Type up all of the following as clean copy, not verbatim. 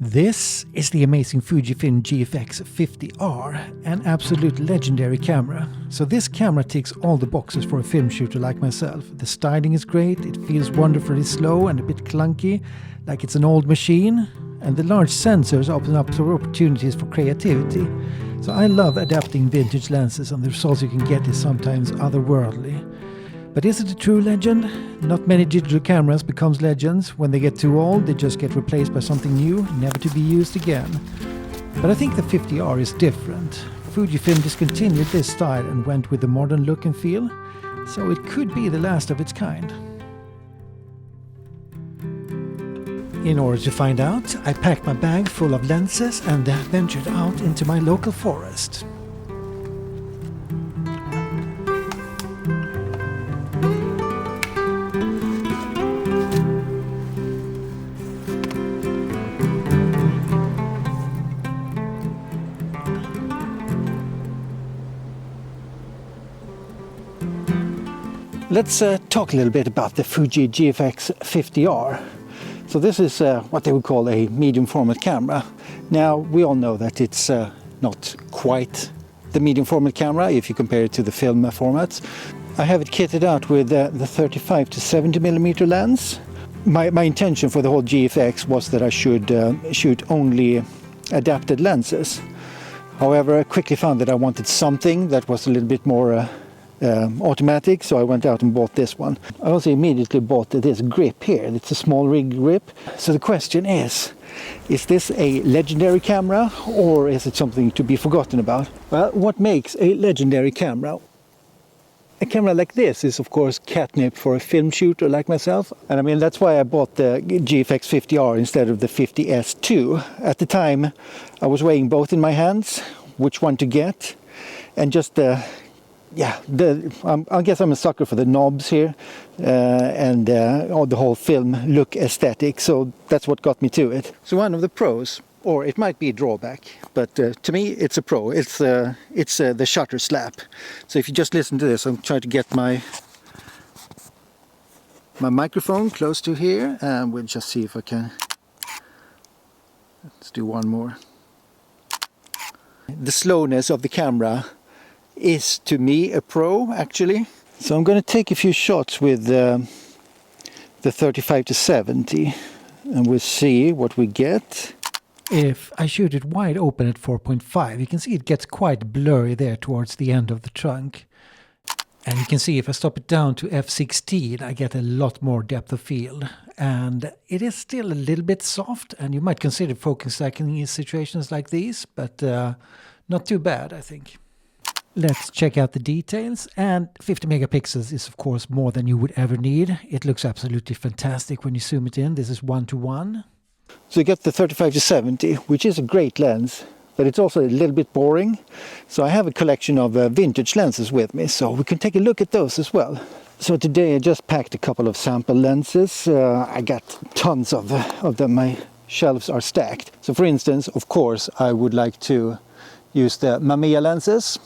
This is the amazing Fujifilm GFX 50R, an absolute legendary camera. So this camera ticks all the boxes for a film shooter like myself. The styling is great, it feels wonderfully slow and a bit clunky, like it's an old machine, and the large sensors open up opportunities for creativity. So I love adapting vintage lenses, and the results you can get is sometimes otherworldly. But is it a true legend? Not many digital cameras become legends. When they get too old, they just get replaced by something new, never to be used again. But I think the 50R is different. Fujifilm discontinued this style and went with the modern look and feel, so it could be the last of its kind. In order to find out, I packed my bag full of lenses and ventured out into my local forest. Let's talk a little bit about the Fuji GFX 50R. So this is what they would call a medium format camera. Now we all know that it's not quite the medium format camera if you compare it to the film formats. I have it kitted out with the 35 to 70mm lens. My intention for the whole GFX was that I should shoot only adapted lenses. However, I quickly found that I wanted something that was a little bit more automatic, so I went out and bought this one. I also immediately bought this grip here. It's a small rig grip. So the question is this a legendary camera or is it something to be forgotten about? Well, what makes a legendary camera? A camera like this is of course catnip for a film shooter like myself, and I mean that's why I bought the GFX 50R instead of the 50S2. At the time I was weighing both in my hands, which one to get, and just I guess I'm a sucker for the knobs here and the whole film look aesthetic, so that's what got me to it. So one of the pros, or it might be a drawback, but to me it's a pro, it's the shutter slap. So if you just listen to this, I'm trying to get my microphone close to here, and we'll just see if I can. Let's do one more. The slowness of the camera is to me a pro actually. So I'm going to take a few shots with the 35 to 70 and we'll see what we get. If I shoot it wide open at 4.5, you can see it gets quite blurry there towards the end of the trunk. And you can see if I stop it down to f16, I get a lot more depth of field. And it is still a little bit soft, and you might consider focus stacking in situations like these, but not too bad, I think. Let's check out the details, and 50 megapixels is of course more than you would ever need. It looks absolutely fantastic when you zoom it in. This is 1:1. So you get the 35 to 70, which is a great lens, but it's also a little bit boring. So I have a collection of vintage lenses with me, so we can take a look at those as well. So today I just packed a couple of sample lenses. I got tons of them. My shelves are stacked. So for instance, of course, I would like to use the Mamiya lenses.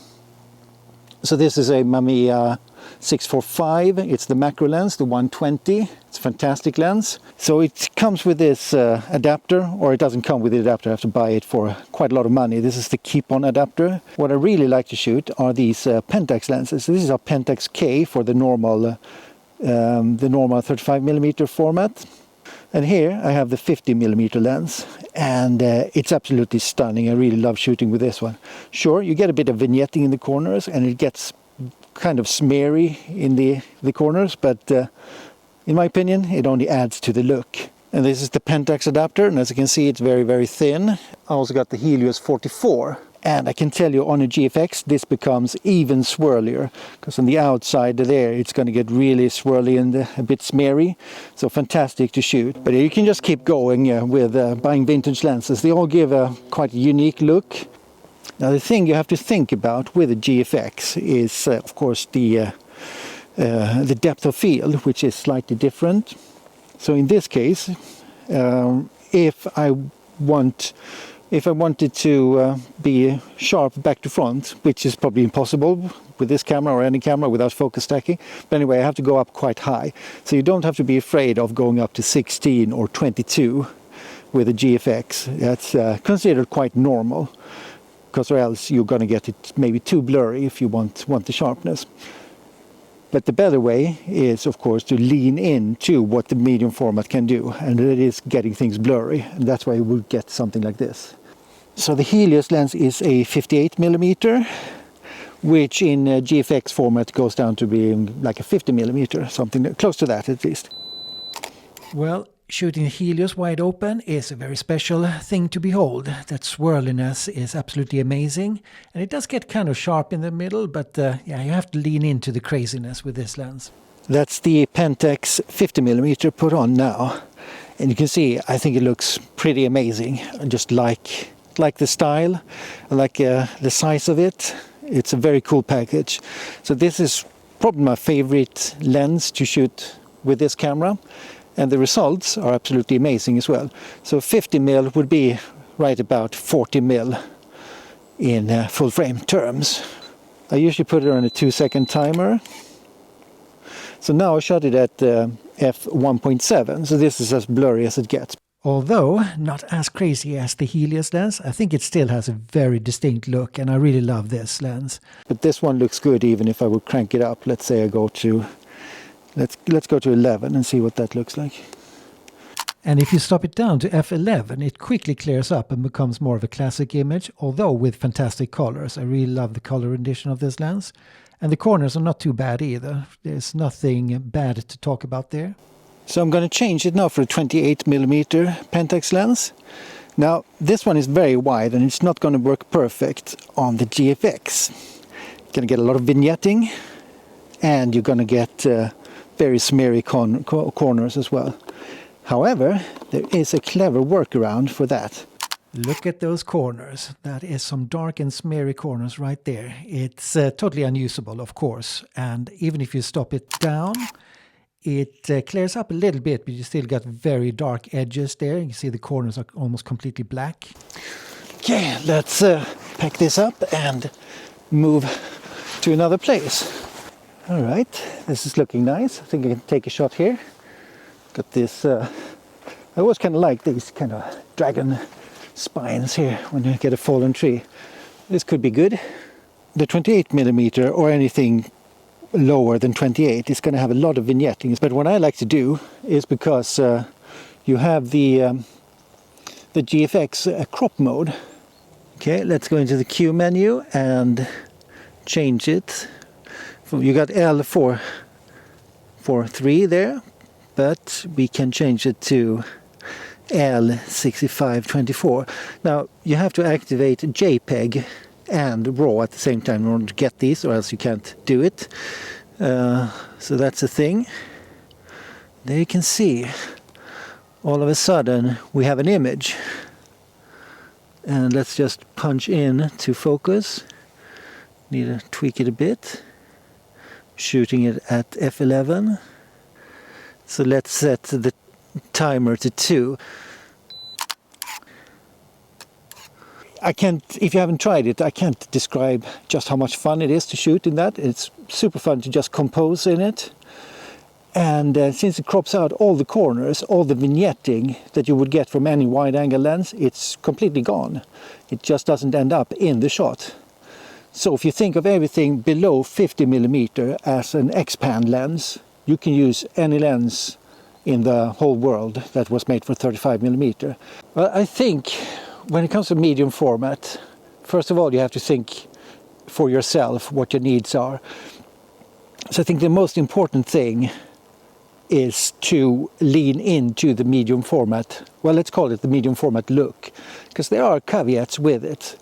So this is a Mamiya 645, it's the macro lens, the 120, it's a fantastic lens. So it comes with this adapter, or it doesn't come with the adapter, I have to buy it for quite a lot of money. This is the keep-on adapter. What I really like to shoot are these Pentax lenses. This is a Pentax K for the normal 35mm format. And here I have the 50mm lens, and it's absolutely stunning. I really love shooting with this one. Sure, you get a bit of vignetting in the corners and it gets kind of smeary in the corners, but in my opinion it only adds to the look. And this is the Pentax adapter, and as you can see it's very, very thin. I also got the Helios 44. And I can tell you on a GFX this becomes even swirlier, because on the outside there it's going to get really swirly and a bit smeary. So fantastic to shoot. But you can just keep going with buying vintage lenses. They all give a quite unique look. Now the thing you have to think about with a GFX is of course the depth of field, which is slightly different. So in this case, if I wanted to be sharp back to front, which is probably impossible with this camera or any camera without focus stacking, but anyway I have to go up quite high. So you don't have to be afraid of going up to 16 or 22 with a GFX. That's considered quite normal, because or else you're going to get it maybe too blurry if you want the sharpness. But the better way is, of course, to lean into what the medium format can do, and it is getting things blurry, and that's why you will get something like this. So the Helios lens is a 58mm, which in GFX format goes down to being like a 50mm, something close to that at least. Well, shooting Helios wide open is a very special thing to behold. That swirliness is absolutely amazing, and it does get kind of sharp in the middle, but yeah, you have to lean into the craziness with this lens. That's the Pentax 50mm put on now, and you can see I think it looks pretty amazing. I just like the style, I like the size of it. It's a very cool package. So this is probably my favorite lens to shoot with this camera. And the results are absolutely amazing as well. So 50mm would be right about 40mm in full frame terms. I usually put it on a 2-second timer. So now I shot it at f1.7, so this is as blurry as it gets. Although not as crazy as the Helios lens, I think it still has a very distinct look, and I really love this lens. But this one looks good even if I would crank it up. Let's say I go to Let's go to 11 and see what that looks like. And if you stop it down to f11, it quickly clears up and becomes more of a classic image, although with fantastic colors. I really love the color rendition of this lens. And the corners are not too bad either. There's nothing bad to talk about there. So I'm going to change it now for a 28mm Pentax lens. Now, this one is very wide and it's not going to work perfect on the GFX. You're going to get a lot of vignetting, and you're going to get very smeary corners as well. However, there is a clever workaround for that. Look at those corners. That is some dark and smeary corners right there. It's totally unusable, of course, and even if you stop it down, it clears up a little bit, but you still got very dark edges there. You see the corners are almost completely black. Okay, let's pack this up and move to another place. All right, this is looking nice. I think I can take a shot here. Got this, I always kind of like these kind of dragon spines here when you get a fallen tree. This could be good. The 28mm or anything lower than 28 is going to have a lot of vignetting. But what I like to do is, because you have the GFX crop mode. Okay, let's go into the Q menu and change it. You got L for 3 there, but we can change it to L6524. Now you have to activate JPEG and RAW at the same time in order to get these, or else you can't do it. So that's a thing. There you can see, all of a sudden we have an image. And let's just punch in to focus. Need to tweak it a bit. Shooting it at f11. So let's set the timer to 2. I can't, if you haven't tried it, I can't describe just how much fun it is to shoot in that. It's super fun to just compose in it. And since it crops out all the corners, all the vignetting that you would get from any wide-angle lens, it's completely gone. It just doesn't end up in the shot. So if you think of everything below 50mm as an Xpan lens, you can use any lens in the whole world that was made for 35mm. Well, I think when it comes to medium format, first of all you have to think for yourself what your needs are. So I think the most important thing is to lean into the medium format. Well, let's call it the medium format look, because there are caveats with it.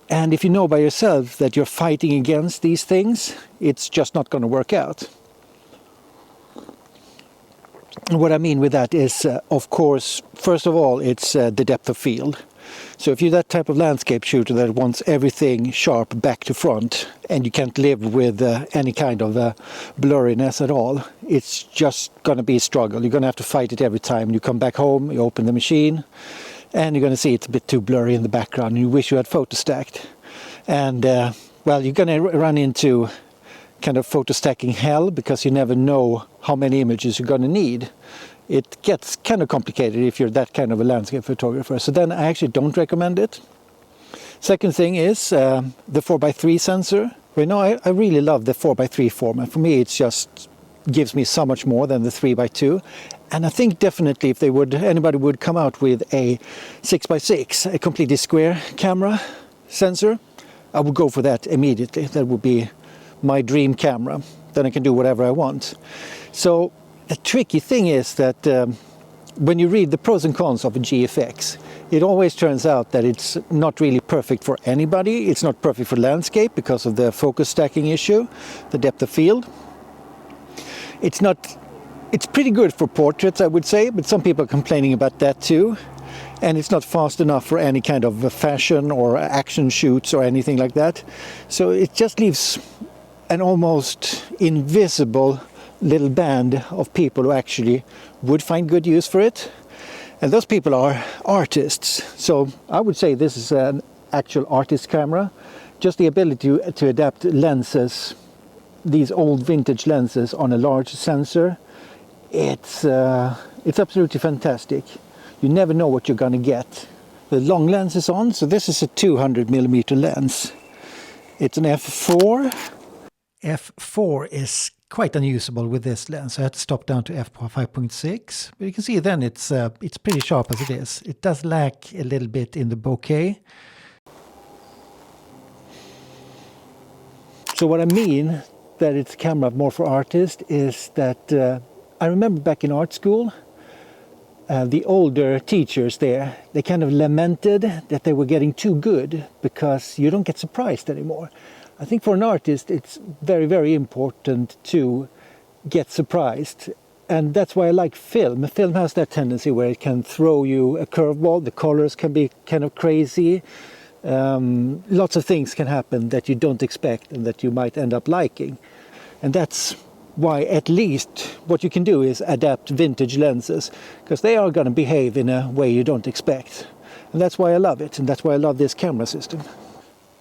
And if you know by yourself that you're fighting against these things, it's just not going to work out. And what I mean with that is, of course, first of all, it's the depth of field. So if you're that type of landscape shooter that wants everything sharp back to front, and you can't live with any kind of blurriness at all, it's just going to be a struggle. You're going to have to fight it every time. You come back home, you open the machine, and you're going to see it's a bit too blurry in the background, and you wish you had photo stacked. And well, you're going to run into kind of photo stacking hell, because you never know how many images you're going to need. it gets kind of complicated if you're that kind of a landscape photographer. So then I actually don't recommend it. Second thing is the 4x3 sensor. You know, I really love the 4x3 format. For me, it's just gives me so much more than the 3x2. And I think definitely if anybody would come out with a 6x6, a completely square camera sensor, I would go for that immediately. That would be my dream camera. Then I can do whatever I want. So the tricky thing is that when you read the pros and cons of a GFX, it always turns out that it's not really perfect for anybody. It's not perfect for landscape because of the focus stacking issue, the depth of field. It's pretty good for portraits, I would say, but some people are complaining about that too. And it's not fast enough for any kind of fashion or action shoots or anything like that. So it just leaves an almost invisible little band of people who actually would find good use for it. And those people are artists. So I would say this is an actual artist camera. Just the ability to adapt lenses, these old vintage lenses on a large sensor, it's absolutely fantastic. You never know what you're gonna get. The long lens is on, so this is a 200mm lens. It's an f4. f4 is quite unusable with this lens. I had to stop down to f5.6, but you can see then it's pretty sharp as it is. It does lack a little bit in the bokeh. So what I mean that it's a camera more for artists is that I remember back in art school, the older teachers there, they kind of lamented that they were getting too good because you don't get surprised anymore. I think for an artist it's very, very important to get surprised. And that's why I like film. Film has that tendency where it can throw you a curveball. The colors can be kind of crazy. Lots of things can happen that you don't expect and that you might end up liking. And that's why at least what you can do is adapt vintage lenses, because they are going to behave in a way you don't expect. And that's why I love it, and that's why I love this camera system.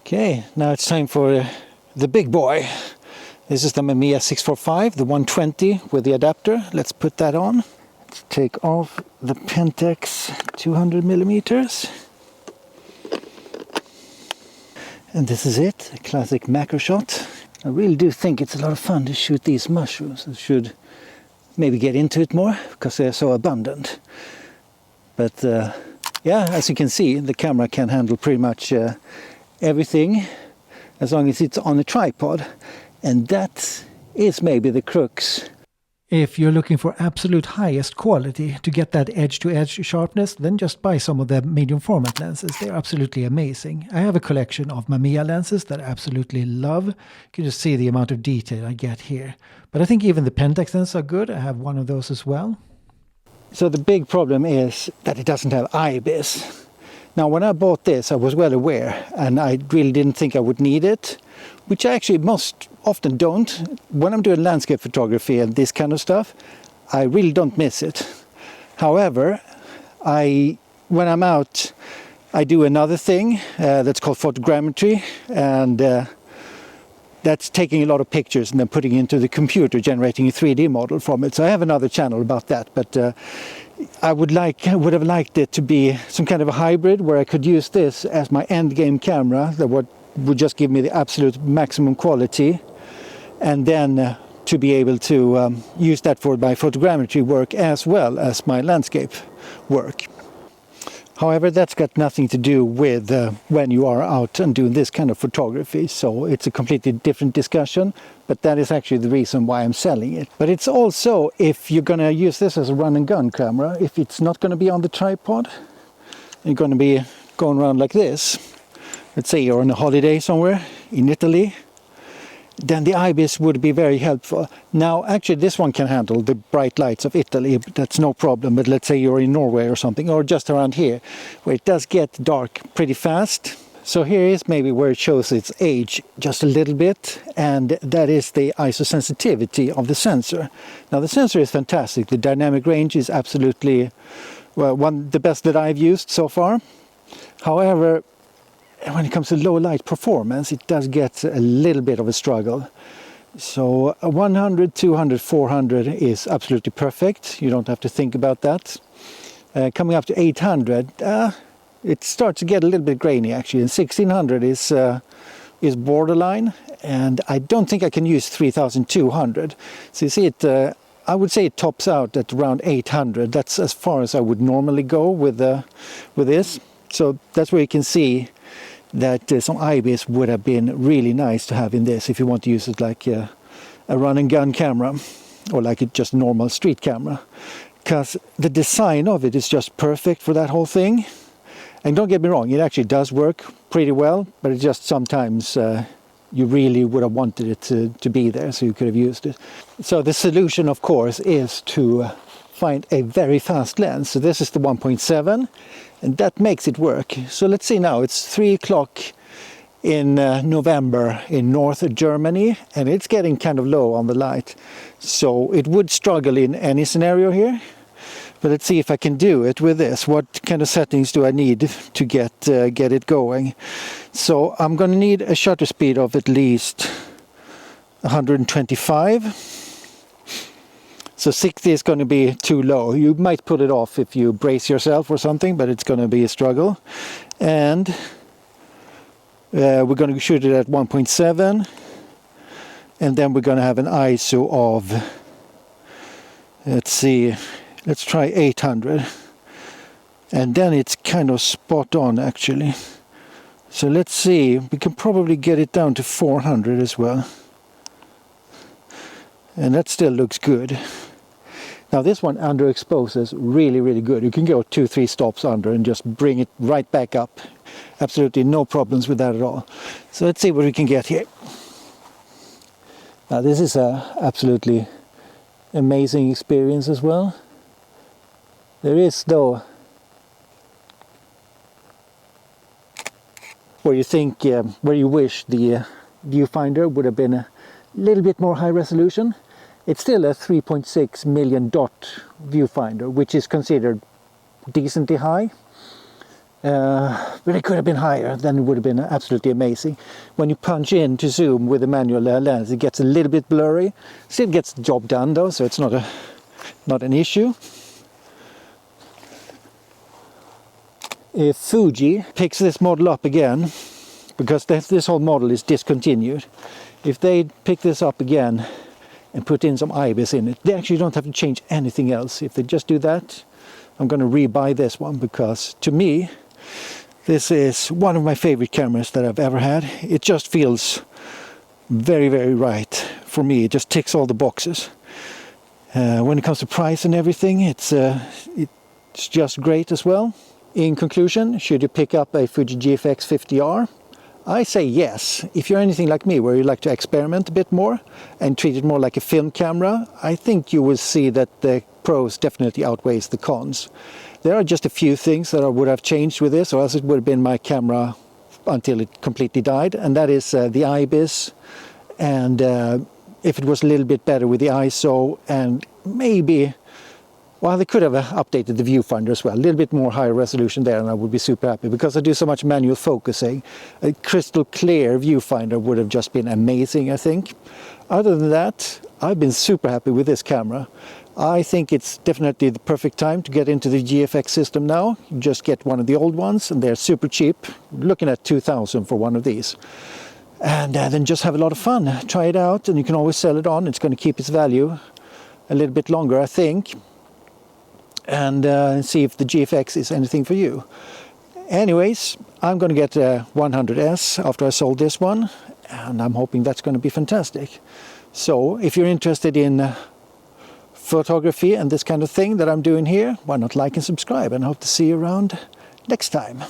Okay, now it's time for the big boy. This is the Mamiya 645, the 120 with the adapter. Let's put that on. Let's take off the Pentax 200mm. And this is it, a classic macro shot. I really do think it's a lot of fun to shoot these mushrooms. I should maybe get into it more because they're so abundant. But yeah, as you can see, the camera can handle pretty much everything as long as it's on a tripod. And that is maybe the crux. If you're looking for absolute highest quality to get that edge-to-edge sharpness, then just buy some of the medium format lenses. They're absolutely amazing. I have a collection of Mamiya lenses that I absolutely love. You can just see the amount of detail I get here. But I think even the Pentax lenses are good. I have one of those as well. So the big problem is that it doesn't have IBIS. Now when I bought this, I was well aware, and I really didn't think I would need it, which I actually most often don't. When I'm doing landscape photography and this kind of stuff, I really don't miss it. However, when I'm out, I do another thing that's called photogrammetry, and that's taking a lot of pictures and then putting it into the computer, generating a 3D model from it. So I have another channel about that, but I would have liked it to be some kind of a hybrid where I could use this as my end game camera that would just give me the absolute maximum quality, and then to be able to use that for my photogrammetry work as well as my landscape work. However, that's got nothing to do with when you are out and doing this kind of photography, so it's a completely different discussion, but that is actually the reason why I'm selling it. But it's also, if you're going to use this as a run and gun camera, if it's not going to be on the tripod, you're going to be going around like this. Let's say you're on a holiday somewhere in Italy, then the IBIS would be very helpful. Now, actually, this one can handle the bright lights of Italy, that's no problem. But let's say you're in Norway or something, or just around here, where it does get dark pretty fast. So here is maybe where it shows its age just a little bit, and that is the ISO sensitivity of the sensor. Now, the sensor is fantastic. The dynamic range is absolutely, well, the best that I've used so far. However, when it comes to low light performance, it does get a little bit of a struggle, So 100, 200, 400 is absolutely perfect. You don't have to think about that. Coming up to 800, it starts to get a little bit grainy actually, and 1600 is borderline, and I don't think I can use 3200. So you see it, I would say it tops out at around 800. That's as far as I would normally go with this. So that's where you can see that some IBIS would have been really nice to have in this if you want to use it like a run and gun camera, or like a just normal street camera, because the design of it is just perfect for that whole thing. And don't get me wrong, it actually does work pretty well, but it just sometimes you really would have wanted it to be there, so you could have used it. So the solution, of course, is to find a very fast lens. So this is the 1.7, and that makes it work. So let's see now, it's 3 o'clock in November in North Germany, and it's getting kind of low on the light. So it would struggle in any scenario here. But let's see if I can do it with this. What kind of settings do I need to get it going? So I'm going to need a shutter speed of at least 125. So 60 is going to be too low. You might put it off if you brace yourself or something, but it's going to be a struggle. And we're going to shoot it at 1.7. And then we're going to have an ISO of, let's see, let's try 800, and then it's kind of spot on actually. So let's see, we can probably get it down to 400 as well, and that still looks good. Now this one underexposes really good. You can go 2-3 stops under and just bring it right back up. Absolutely no problems with that at all. So let's see what we can get here. Now this is a absolutely amazing experience as well. There is, though, where you think, where you wish the viewfinder would have been a little bit more high resolution. It's still a 3.6 million dot viewfinder, which is considered decently high. But it could have been higher, then it would have been absolutely amazing. When you punch in to zoom with a manual lens, it gets a little bit blurry. Still gets the job done though, so it's not an issue. If Fuji picks this model up again, because this whole model is discontinued, if they pick this up again and put in some IBIS in it, they actually don't have to change anything else. If they just do that, I'm going to rebuy this one, because to me this is one of my favorite cameras that I've ever had. It just feels very right for me. It just ticks all the boxes. When it comes to price and everything, it's just great as well. In conclusion, should you pick up a Fuji GFX 50R? I say yes. If you're anything like me, where you like to experiment a bit more and treat it more like a film camera, I think you will see that the pros definitely outweighs the cons. There are just a few things that I would have changed with this, or else it would have been my camera until it completely died, and that is the IBIS, and if it was a little bit better with the ISO, and maybe, well, they could have updated the viewfinder as well, a little bit more higher resolution there, and I would be super happy, because I do so much manual focusing. A crystal clear viewfinder would have just been amazing, I think. Other than that, I've been super happy with this camera. I think it's definitely the perfect time to get into the GFX system now. You just get one of the old ones, and they're super cheap. We're looking at 2,000 for one of these. And then just have a lot of fun. Try it out, and you can always sell it on. It's going to keep its value a little bit longer, I think. And see if the GFX is anything for you. Anyways, I'm going to get a 100S after I sold this one, and I'm hoping that's going to be fantastic. So if you're interested in photography and this kind of thing that I'm doing here, why not like and subscribe, and I hope to see you around next time.